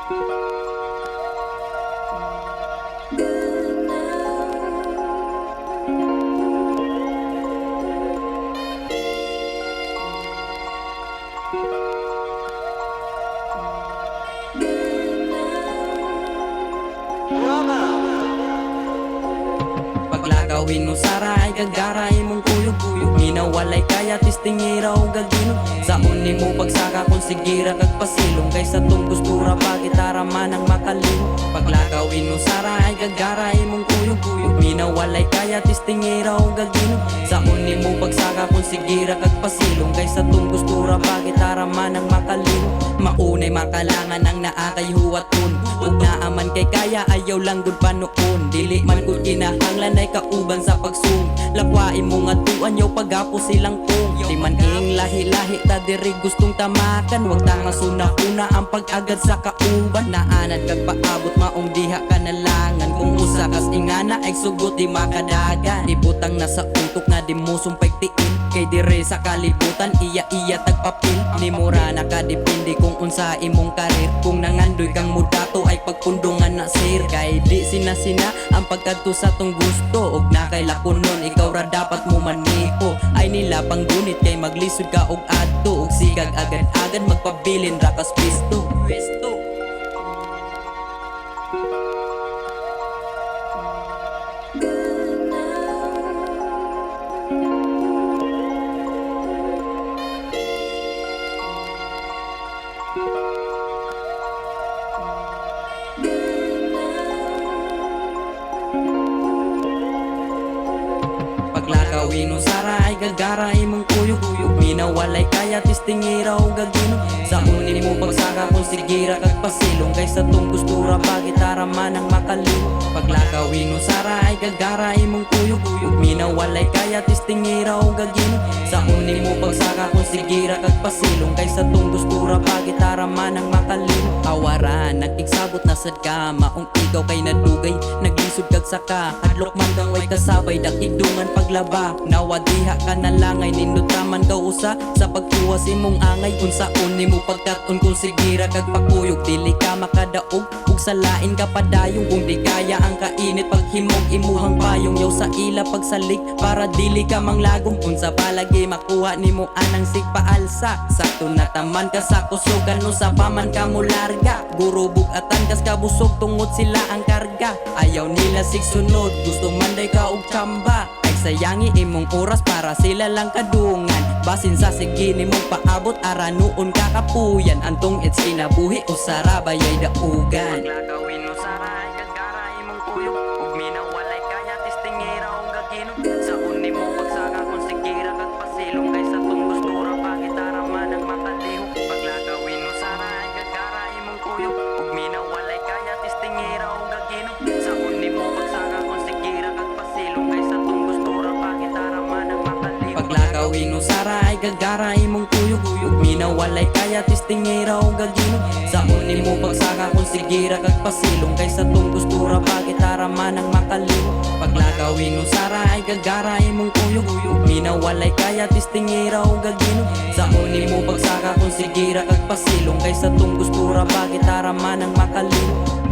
Paglagawin mo sara ay gagaray mong kuyog-kuyog, minawalay kaya tistingira o gaginog. Sa uni mo pagsaka kung sigira kag pasilong, kaysa tong gustura pa gitara man ang makalino. Paglagawin mo sara ay gagaray mong kuyog-kuyog, minawalay kaya tistingira o gaginog. Sa uni mo pagsaka kung sigira kag pasilong, kaysa tong gustura pa gitara man ang makalino. Maunay makalangan ang naakay huwaton, ug naaman kay kaya ayaw lang gud pa noon. Dili man gud kinahanglan ay kauban sa pagsung, lakwain mo nga tuan yaw pagapo silang kung. Di man ing lahi-lahi ta diri gustong tamakan, wag ta nga suna-una ang pag-agad sa kauban. Naanan kag paabot maong diha ka nalangan, kung usa kas ingana ay sugot di makadagan. Di butang nasa utok nga di mo sumpay tiin, kay dire sa kalibutan iya-iya tagpapil. Ni mura nakadepende kung unsa imong karir, kung nangandoy kang mudato ay pagpundungan na sir. Kay di sina-sina ang pagkadto sa tong gusto, og na kay lakonon ikaw ra dapat mo maniho. Ay nila panggunit kay maglisod ka og adto, og sigag agad-agad magpabilin ra kas pisto. Paglagawin mo sara ay gagaray mong kuyog-kuyog, minawalay kaya tistingira o gaginog. Sa uni mo pagsaka kung sigira kag pasilong, kaysa tong gustura pa gitara man ang makalino. Paglagawin mo sara ay gagaray mong kuyog-kuyog, minawalay kaya tistingira o gaginog. Sa uni mo pagsaka kung sigira kag pasilong, kaysa tong gustura pa gitara man ang makalino. Awaran nagigsabot na sad ka, maong ikaw kay nadugay, naglisod kag saka hadlok man kang way kasabay dakidungan paglaba. Nawadiha ka na langay nindutaman ka usa sa pagtuwas imong angay, unsaon nimo pagkat-on kung sigira kag pakuyog. Dili ka makadaog ug salain ka padayong, kung di kaya ang kainit paghimog imuhang payong. Yaw sa ila pagsalig para dili ka manglagom, unsa palagi makuha nimo anang sigpaalsa. Sakto na taman ka sa kusugan no sa paman ka mo larga, gurubog atan kas kabusog tungod sila ang karga. Ayaw nila sigsunod gusto manday ka og tsamba, ay sayangi imong oras para sila lang kadungan. Basin sa sige nimong paabot ara noon kakapuyan, antong it's kinabuhi o sarabayay daugan. Paglagawin mo sara ay gagaray mong kuyog, ug minawalay kaya tistingira o gaginog. Sa uni mo pagsaka kung sigira kag pasilong, kaysa tong gustura pa gitara man ang makalihok. Paglagawin mo sara ay gagaray mong kuyog, ug minawalay kaya tistingira o gaginog. Sa uni mo pagsaka kung sigira kag pasilong, kaysa tong gustura pa gitara man ang makalihok. Paglagawin mo sara ay gagaray mong kuyog-kuyog, minawalay kaya tistingira o gaginog. Sa uni mo pagsaka kung sigira kag pasilong, kaysa tong gustura pa gitara man ang makalihok. Paglagawin mo sara ay gagaray mong kuyog-kuyog, minawalay kaya tistingira o gaginog. Sa uni mo pagsaka kung sigira kag pasilong, kaysa tong gustura pa gitara man ang makalihok.